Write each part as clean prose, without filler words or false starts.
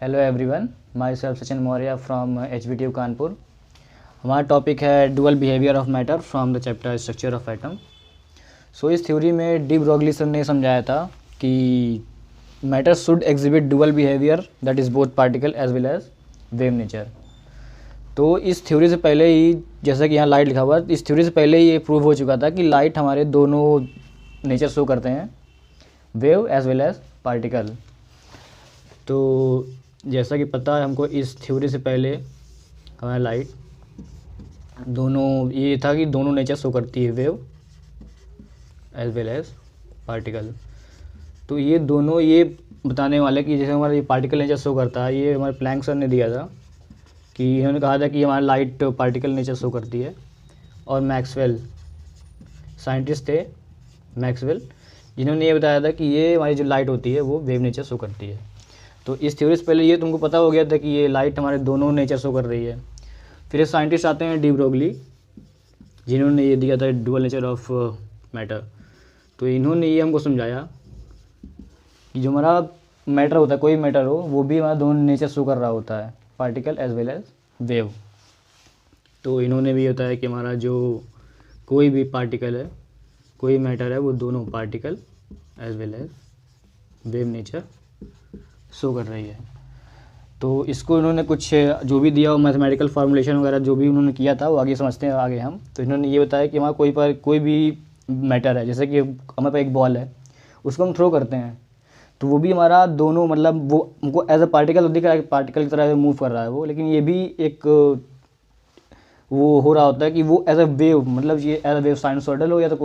Hello everyone, myself Sachin Maurya from HBTU Kanpur. हमारा topic है dual behaviour of matter from the chapter structure of atom. So इस theory में de Broglie sir ने समझाया था कि matter should exhibit dual behaviour that is both particle as well as wave nature. तो इस थ्योरी से पहले ही, जैसा कि यहाँ लाइट लिखा हुआ है, इस थ्योरी से पहले ही ये प्रूव हो चुका था कि लाइट हमारे दोनों नेचर शो करते हैं, wave as well as particle. तो जैसा कि पता है हमको, इस थ्योरी से पहले हमारा लाइट दोनों ये था कि दोनों नेचर शो करती है, wave as well as particle. तो ये दोनों ये बताने वाले कि जैसे हमारा ये पार्टिकल नेचर शो करता है, ये हमारे प्लैंक सर ने दिया था कि इन्होंने कहा था कि हमारा लाइट पार्टिकल नेचर शो करती है। और मैक्सवेल, साइंटिस्ट थे मैक्सवेल, जिन्होंने ये बताया था कि ये हमारी जो लाइट होती है वो वेव नेचर शो करती है। तो इस थ्योरी से पहले ये तुमको पता हो गया था कि ये लाइट हमारे दोनों नेचर शो कर रही है। फिर एक साइंटिस्ट आते हैं डी ब्रोगली, जिन्होंने ये दिया था डुअल नेचर ऑफ मैटर। तो इन्होंने ये हमको समझाया कि जो हमारा मैटर होता है, कोई मैटर हो, वो भी हमारा दोनों नेचर शो कर रहा होता है, particle as well as wave. तो इन्होंने भी होता है कि हमारा जो कोई भी पार्टिकल है, कोई मैटर है, वो दोनों particle as well as wave nature show कर रही है। तो इसको इन्होंने कुछ जो भी दिया हो, मैथमेटिकल फार्मूलेशन वगैरह जो भी उन्होंने किया था, वो आगे समझते हैं आगे हम। तो इन्होंने ये बताया कि हमारा कोई भी मैटर है, जैसे कि हमारे पास एक बॉल है, उसको हम थ्रो करते हैं, तो वो भी हमारा दोनों, मतलब वो हमको एज अ पार्टिकल दिख रहा है, पार्टिकल की तरह मूव कर रहा है वो, लेकिन ये भी एक वो हो रहा होता है कि वो एज अ वेव, मतलब ये एज अ वेव साइनसॉइडल हो या तो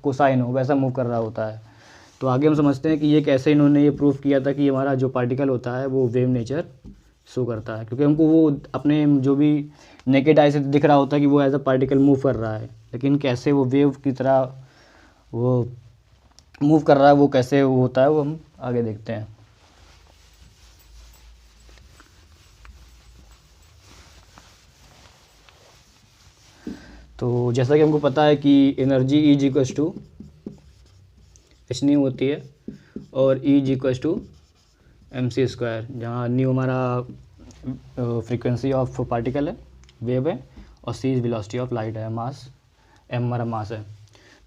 कोसाइन हो, वैसा मूव कर रहा होता है। तो आगे हम समझते हैं कि ये कैसे इन्होंने ये प्रूफ किया था कि हमारा जो पार्टिकल होता है वो वेव नेचर शो करता है, क्योंकि हमको वो अपने जो भी नेकेड आई से दिख रहा होता है कि वो एज अ पार्टिकल मूव कर रहा है, लेकिन कैसे वो वेव की तरह वो मूव कर रहा है, वो कैसे वो होता है, वो हम आगे देखते हैं। तो जैसा कि हमको पता है कि energy E equals to H nu होती है, और E equals to MC square, जहाँ न्यू हमारा फ्रीक्वेंसी ऑफ पार्टिकल है, वेव है, और C is velocity of light है, मास M हमारा मास है।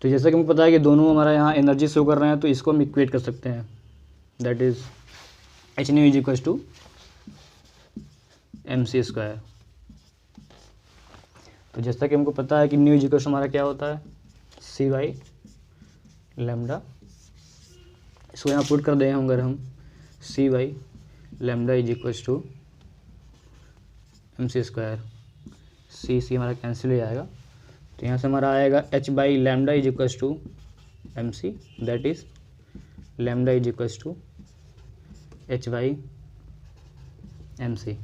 तो जैसा कि हमको पता है कि दोनों हमारा यहाँ एनर्जी शो कर रहे हैं, तो इसको हम इक्वेट कर सकते हैं, that is H nu equals to MC square. तो जैसा कि हमको पता है कि न्यू इक्वल्स हमारा क्या होता है, C/λ। इसको यहाँ पुट कर दें अगर हम, C/λ is equals to MC square, C हमारा कैंसिल हो जाएगा। तो यहाँ से हमारा आएगा H/λ is equals to MC, that is λ is equals to H/MC।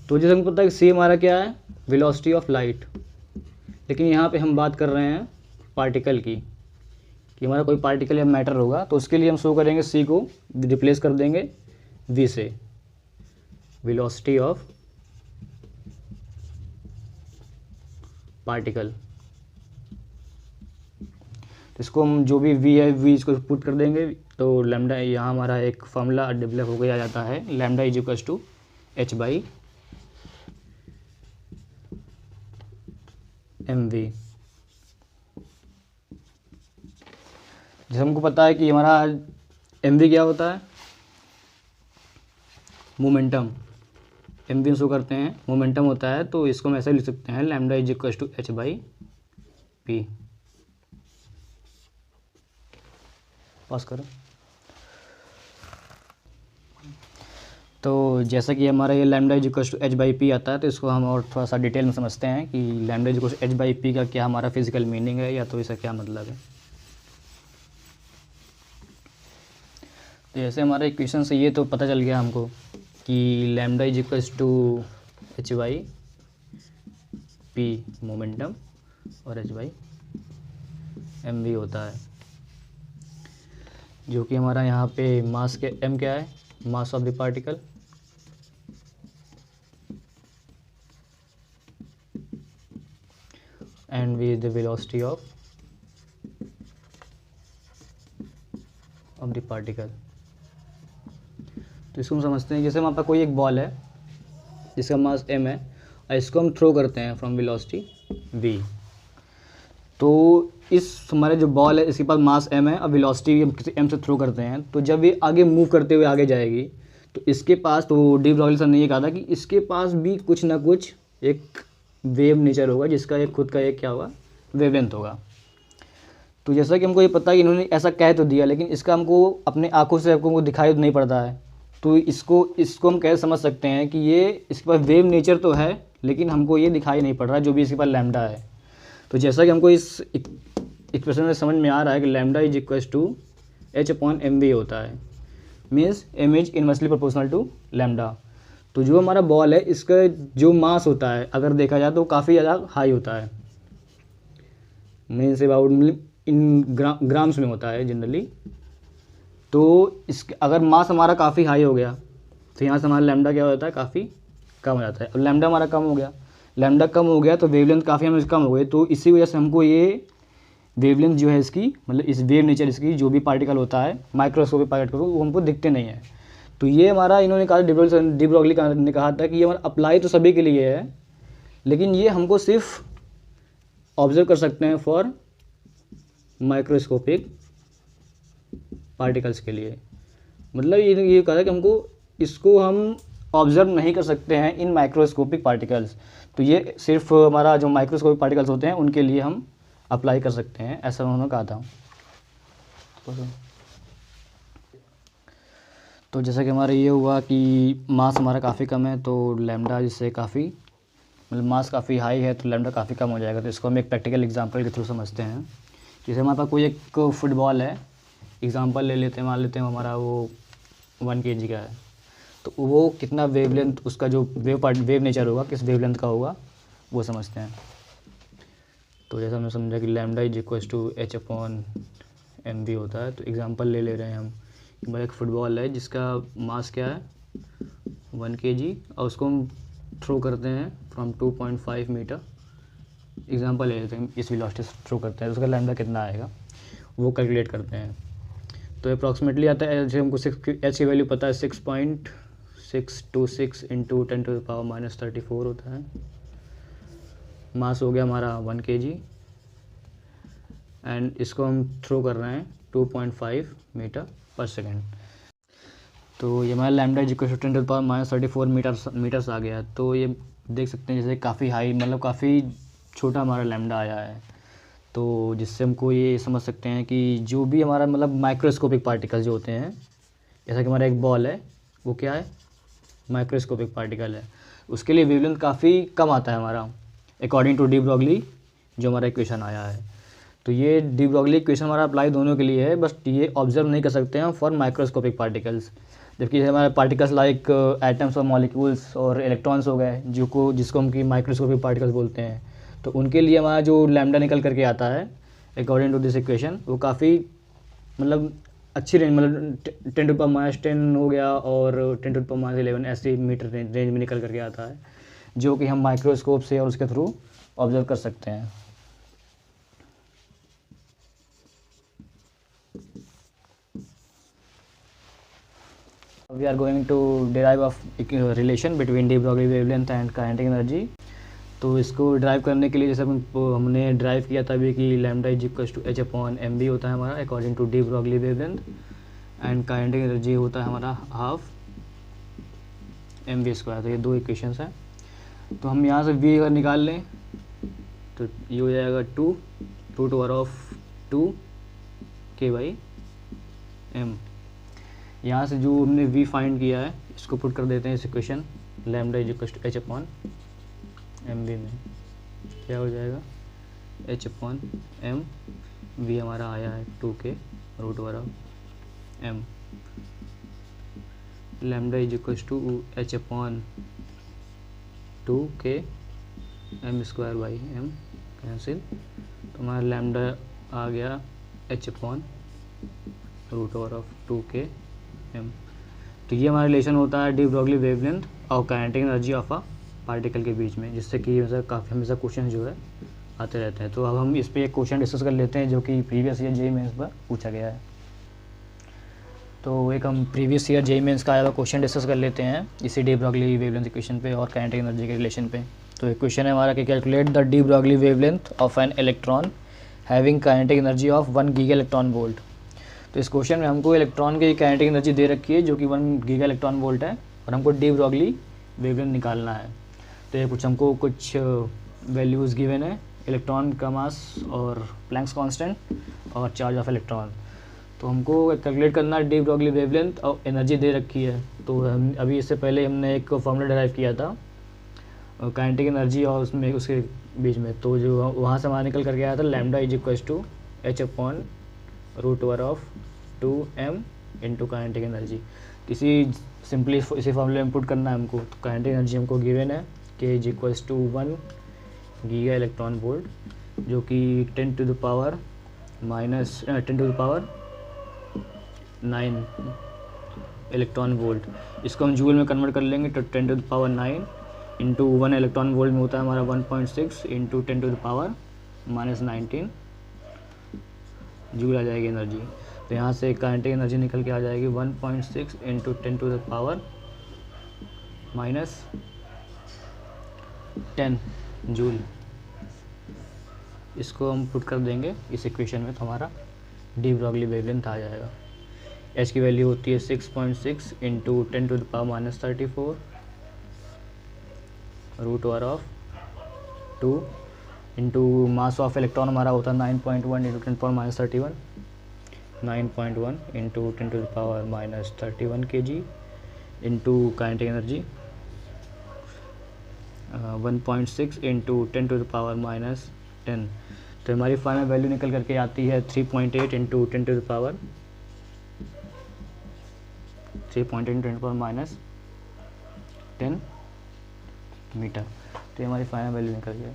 तो जैसे हमको पता है कि C हमारा क्या है, वेलोसिटी ऑफ लाइट, लेकिन यहाँ पे हम बात कर रहे हैं पार्टिकल की, कि हमारा कोई पार्टिकल या मैटर होगा, तो उसके लिए हम शो करेंगे C को रिप्लेस कर देंगे V से, वेलोसिटी ऑफ पार्टिकल। तो इसको हम जो भी V है, V इसको पुट कर देंगे, तो लैम्डा, यहाँ हमारा एक फॉर्मूला डेवलप हो गया जाता है, lambda is equals to H/mv। जैसे हमको पता है कि हमारा mv क्या होता है, मोमेंटम। mv शो करते हैं, मोमेंटम होता है, तो इसको हम ऐसे लिख सकते हैं, lambda is equals to H/p। Pass करो। तो जैसा कि हमारा ये lambda is equals to H/p आता है, तो इसको हम और थोड़ा सा डिटेल में समझते हैं कि lambda is equals to H/p का क्या हमारा फिजिकल मीनिंग है, या तो इसका क्या मतलब है। तो जैसे हमारे इक्वेशन से ये तो पता चल गया हमको कि lambda is equals to H/p momentum, और H/mv होता है, जो कि हमारा यहाँ पे मास के m क्या है, mass of the particle, and v is the velocity of the particle. तो इसको हम समझते हैं, जैसे हमारे पास कोई एक बॉल है जिसका मास m है और इसको हम थ्रो करते हैं फ्रॉम वेलोसिटी v। तो इस हमारे जो बॉल है इसके पास मास m है और वेलोसिटी हम किसी m से थ्रो करते हैं, तो जब ये आगे मूव करते हुए आगे जाएगी तो इसके पास, तो डी ब्रॉगली सर ने ये कहा था कि इसके पास भी कुछ ना कुछ एक वेव नेचर होगा जिसका एक खुद का एक क्या होगा, वेवलेंथ होगा। तो जैसा कि हमको ये पता है कि इन्होंने ऐसा कह तो दिया, लेकिन इसका हमको अपने आंखों से हमको दिखाई नहीं पड़ता है। तो इसको हम कैसे समझ सकते हैं कि ये इसके पास वेव नेचर तो है लेकिन हमको ये दिखाई नहीं पड़ रहा जो भी इसके पास लैम्डा है। तो जैसा कि हमको इस एक्सप्रेशन में समझ में आ रहा है कि lambda is equals to h/mv होता है, means m is inversely proportional to lambda. तो जो हमारा बॉल है इसका जो मास होता है अगर देखा जाए तो काफ़ी ज़्यादा हाई होता है, मीन्स अबाउट इन ग्राम्स में होता है जनरली। तो इस अगर मास हमारा काफ़ी हाई हो गया तो यहाँ से हमारा लैम्डा क्या होता है, काफ़ी कम हो जाता है। अब लैम्डा हमारा कम हो गया तो वेवलेंथ काफ़ी हमें कम हो गई। तो इसी वजह से हमको ये वेवलेंथ जो है इसकी, मतलब इस वेव नेचर इसकी जो भी पार्टिकल होता है माइक्रोस्कोपिक पार्टिकल वो हमको दिखते नहीं है। तो ये हमारा इन्होंने कहा, डी ब्रॉगली ने कहा था कि ये हमारा अप्लाई तो सभी के लिए है लेकिन ये हमको सिर्फ ऑब्जर्व कर सकते हैं फॉर माइक्रोस्कोपिक पार्टिकल्स के लिए। मतलब ये कहा था कि हमको इसको हम ऑब्जर्व नहीं कर सकते हैं इन माइक्रोस्कोपिक पार्टिकल्स। तो ये सिर्फ हमारा जो माइक्रोस्कोपिक पार्टिकल्स होते हैं उनके लिए हम अप्लाई कर सकते हैं, ऐसा उन्होंने कहा था। तो जैसा कि हमारा ये हुआ कि मास हमारा काफ़ी कम है तो लैम्डा जिससे काफ़ी, मतलब मास काफ़ी हाई है तो लैम्डा काफ़ी कम हो जाएगा। तो इसको हम एक प्रैक्टिकल एग्जांपल के थ्रू समझते हैं। जैसे हमारे पास कोई एक फुटबॉल है, एग्जांपल ले लेते हैं, मान लेते हैं हमारा वो 1 kg का है, तो वो कितना वेवलेंथ, उसका जो वेव नेचर होगा किस वेवलेंथ का होगा वो समझते हैं। तो जैसा हमने समझा कि lambda is equals to h/mv होता है। तो एग्जांपल ले रहे हैं हम कि हमारा एक फुटबॉल है जिसका मास क्या है 1 kg और उसको हम थ्रो करते हैं फ्रॉम 2.5 मीटर। एग्जांपल ले लेते हैं, इस वेलोसिटी से थ्रो करते हैं तो उसका लैम्डा कितना आएगा वो कैलकुलेट करते हैं। तो अप्रॉक्सीमेटली आता है, जैसे हमको h की वैल्यू पता है 6.626 इंटू 10⁻³ होता है। मास हो गया हमारा 1 kg एंड इसको हम थ्रो कर रहे हैं 2.5 मीटर पर सेकेंड। तो ये हमारा lambda is equal to 10⁻³ metres आ गया। तो ये देख सकते हैं जैसे काफ़ी हाई, मतलब काफ़ी छोटा हमारा लैम्डा आया है। तो जिससे हमको ये समझ सकते हैं कि जो भी हमारा मतलब माइक्रोस्कोपिक पार्टिकल जो होते हैं, जैसा कि हमारा एक बॉल है वो क्या है, माइक्रोस्कोपिक पार्टिकल है, उसके लिए वेवलेंथ काफ़ी कम आता है हमारा अकॉर्डिंग टू डी ब्रॉगली जो हमारा इक्वेशन आया है। तो ये डी ब्रॉगली इक्वेशन हमारा अप्लाई दोनों के लिए है, बस ये ऑब्जर्व नहीं कर सकते हैं फॉर माइक्रोस्कोपिक पार्टिकल्स। जबकि हमारे पार्टिकल्स लाइक एटम्स और मॉलिक्यूल्स और इलेक्ट्रॉन्स हो गए जिसको हम की माइक्रोस्कोपिक पार्टिकल्स बोलते हैं, तो उनके लिए हमारा जो लैम्डा निकल करके आता है अकॉर्डिंग टू दिस इक्वेशन वो काफ़ी मतलब अच्छी रेंज, मतलब 10⁻10 हो गया और 10⁻11 ऐसे मीटर रेंज में निकल करके आता है, जो कि हम माइक्रोस्कोप से और उसके थ्रू ऑब्जर्व कर सकते हैं। We are going to derive a relation between de Broglie wavelength and kinetic energy। तो इसको ड्राइव करने के लिए जैसे हमने ड्राइव किया था अभी कि lambda is equals to h/mv होता है हमारा according to de Broglie wavelength and kinetic energy होता है हमारा हाफ mv²। तो ये दो इक्वेशंस हैं। तो हम यहाँ से v अगर निकाल लें तो ये हो जाएगा 2√2 k/m। यहाँ से जो हमने v फाइंड किया है इसको पुट कर देते हैं इस equation lambda is equals to h/mv में, क्या हो जाएगा h/m, v हमारा आया है 2k√m। Lambda is equals to h/2k m²/m cancel, तो हमारा लैम्डा आ गया h/√2k m। तो ये हमारा रिलेशन होता है डी ब्रॉगली वेवलेंथ और kinetic energy of a particle के बीच में, जिससे कि काफ़ी हमेशा क्वेश्चन जो है आते रहते हैं। तो अब हम इस पर एक क्वेश्चन डिस्कस कर लेते हैं जो कि प्रीवियस ईयर जेईई मेंस पर पूछा गया है। तो एक हम प्रीवियस ईयर जेईई मेंस का आया हुआ क्वेश्चन डिस्कस कर लेते हैं इसी डी ब्रॉगली वेवलेंथ इक्वेशन पे और काइनेटिक एनर्जी के रिलेशन पे। तो एक क्वेश्चन है हमारा कि calculate the D Broglie wavelength of an electron having kinetic energy of 1 giga electron volt. तो इस क्वेश्चन में हमको इलेक्ट्रॉन की काइनेटिक एनर्जी दे रखी है जो कि 1 गीगा इलेक्ट्रॉन वोल्ट है और हमको डी ब्रॉगली वेवलेंथ निकालना है। तो ये हमको कुछ वैल्यूज़ गिवन है, इलेक्ट्रॉन का मास और प्लैंक्स कांस्टेंट और चार्ज ऑफ इलेक्ट्रॉन। तो हमको कैलकुलेट करना डी ब्रॉगली वेवलेंथ और एनर्जी दे रखी है। तो हम अभी इससे पहले हमने एक फार्मूला डिराइव किया था काइनेटिक एनर्जी और उसमें उसके बीच में, तो जो वहाँ से हमारा निकल करके आया था lambda is equals to h upon root over of 2m into kinetic energy. इसी सिंपली इसी फार्मूले में पुट करना है हमको। तो काइनेटिक एनर्जी हमको गिवन है कि is equals to 1 giga electron volt जो कि 10 to the power 9 electron volt. इसको हम जूल में कन्वर्ट कर लेंगे तो 10 to the power 9 into 1 electron volt में होता है हमारा 1.6 into 10 to the power -19 joule आ जाएगी एनर्जी। तो यहाँ से काइनेटिक एनर्जी निकल के आ जाएगी 1.6 into 10 to the power -10 joule. इसको हम पुट कर देंगे इस इक्वेशन में तो हमारा डी ब्रॉगली वेवलेंथ आ जाएगा। एच की वैल्यू होती है 6.6 into 10 to the power -34 root over of 2 into mass of electron हमारा होता है 9.1 into 10 power -31 9.1 into 10 to the power -31 kg into kinetic energy 1.6 into 10 to the power -10। तो हमारी फाइनल वैल्यू निकल करके आती है 3.8 into 10 to the power -10 metre. तो ये हमारी फाइनल वैल्यू निकल गई।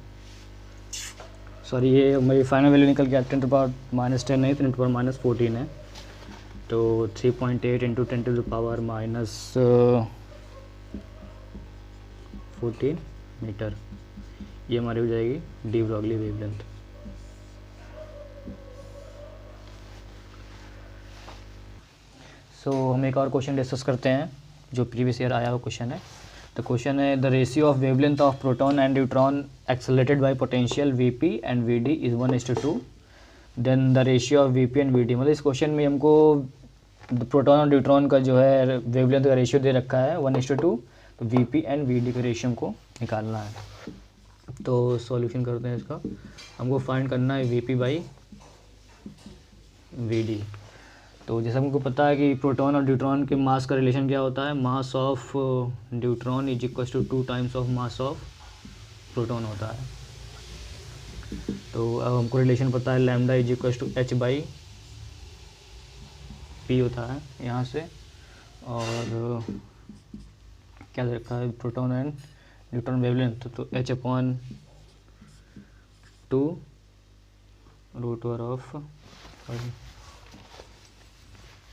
सॉरी, ये हमारी फाइनल वैल्यू निकल गया 10 टू द पावर -10 नहीं, 10 टू द पावर -14 है। तो 3.8 into 10 to the power -14 metre ये हमारी हो जाएगी डी ब्रॉगली वेवलेंथ। सो हम एक और क्वेश्चन डिस्कस करते हैं जो प्रीवियस ईयर आया हुआ क्वेश्चन है। द क्वेश्चन है the ratio of wavelength of proton and neutron accelerated by potential Vp and Vd is 1:2। Then the ratio of Vp and Vd, मतलब इस क्वेश्चन में हमको प्रोटॉन और न्यूट्रॉन का जो है वेवलेंथ का रेशियो दे रखा है 1:2। तो Vp एंड Vd के रेशियो को निकालना है। तो सॉल्यूशन करते हैं इसका। हमको फाइंड करना है Vp बाई Vd। तो जैसे हमको पता है कि प्रोटॉन और न्यूट्रॉन के मास का रिलेशन क्या होता है, mass of neutron is equal to 2 times of mass of proton होता है। तो अब हमको रिलेशन पता है lambda is equal to h by P होता है यहाँ से। और क्या दे रखा है प्रोटॉन एंड न्यूट्रॉन वेवलेंथ, तो h upon 2 root over of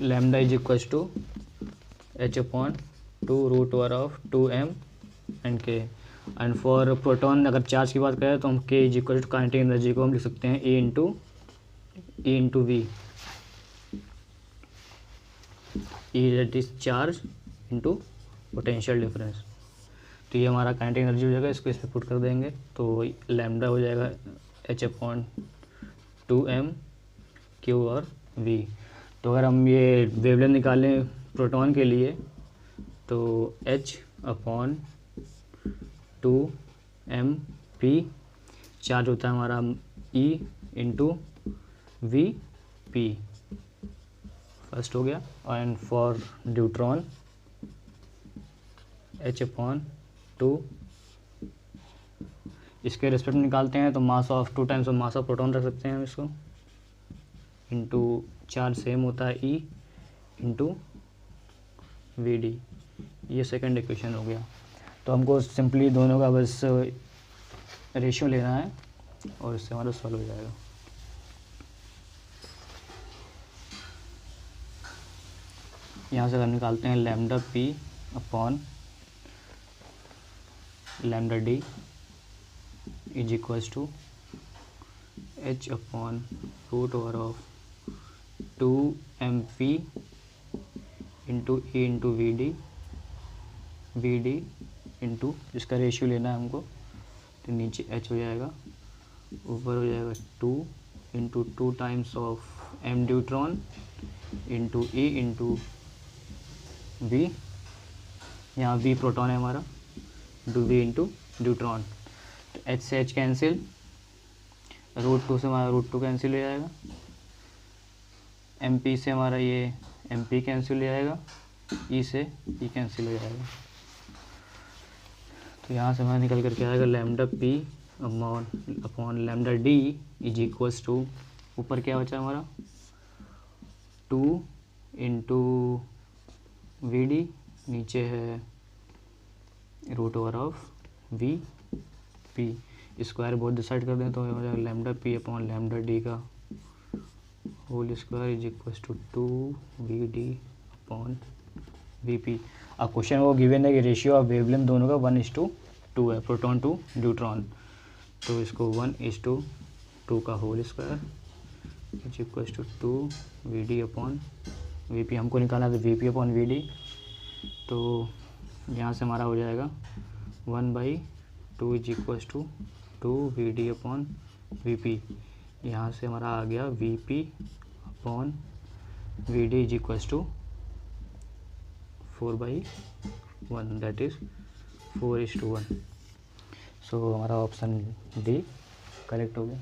lambda is equal to h upon 2 root over of 2m and k। And for proton अगर चार्ज की बात करें तो हम k is equal to kinetic energy को हम लिख सकते हैं E into V. E that is charge into potential difference. तो ये हमारा काइनेटिक एनर्जी हो जाएगा, इसको इस पर पुट कर देंगे तो लैम्डा हो जाएगा h अपॉन 2m q और v। तो अगर हम ये वेवलेंथ निकालें प्रोटॉन के लिए तो h upon 2m p charge होता है हमारा E into V P first हो गया। And for neutron h upon 2 इसके रिस्पेक्ट में निकालते हैं तो mass of 2 times of mass of proton रख सकते हैं हम इसको इंटू चार्ज सेम होता है E इंटू वी डी। ये सेकंड इक्वेशन हो गया। तो हमको सिंपली दोनों का बस रेशियो लेना है और इससे हमारा सॉल्व हो जाएगा। यहाँ से हम निकालते हैं lambda P upon lambda D is equals to h upon root over of 2mp into E into V D into, इसका रेशियो लेना है हमको, तो नीचे एच हो जाएगा, ऊपर हो जाएगा 2 into 2 times of M deuteron into E into V, यहाँ वी प्रोटॉन है हमारा, इंटू वी इंटू ड्यूट्रॉन। तो एच से एच कैंसिल, √2 से हमारा √2 कैंसिल हो जाएगा, एम पी से हमारा ये एम पी कैंसिल हो जाएगा, ई से ई कैंसिल हो जाएगा। तो यहाँ से हमारा निकल करके आएगा lambda P upon lambda D is equals to, ऊपर क्या बचा हमारा 2 इंटू वी डी, नीचे है √/वी पी, स्क्वायर बहुत डिसाइड कर दें तो हो जाएगा lambda P upon lambda D का whole square is equals to 2 V D upon V P. अब क्वेश्चन वो गिवन है कि रेशियो ऑफ वेवलेंथ दोनों का 1:2 है, प्रोटॉन टू न्यूट्रॉन, तो इसको 1:2 का whole square is equals to 2 V D upon V P, हमको निकालना है we P upon V D, तो यहाँ से हमारा हो जाएगा 1/2 is equals to 2 V D upon V P, यहाँ से हमारा आ गया V P upon V D is equals to 4/1, that is 4:1। So हमारा ऑप्शन डी करेक्ट हो गया।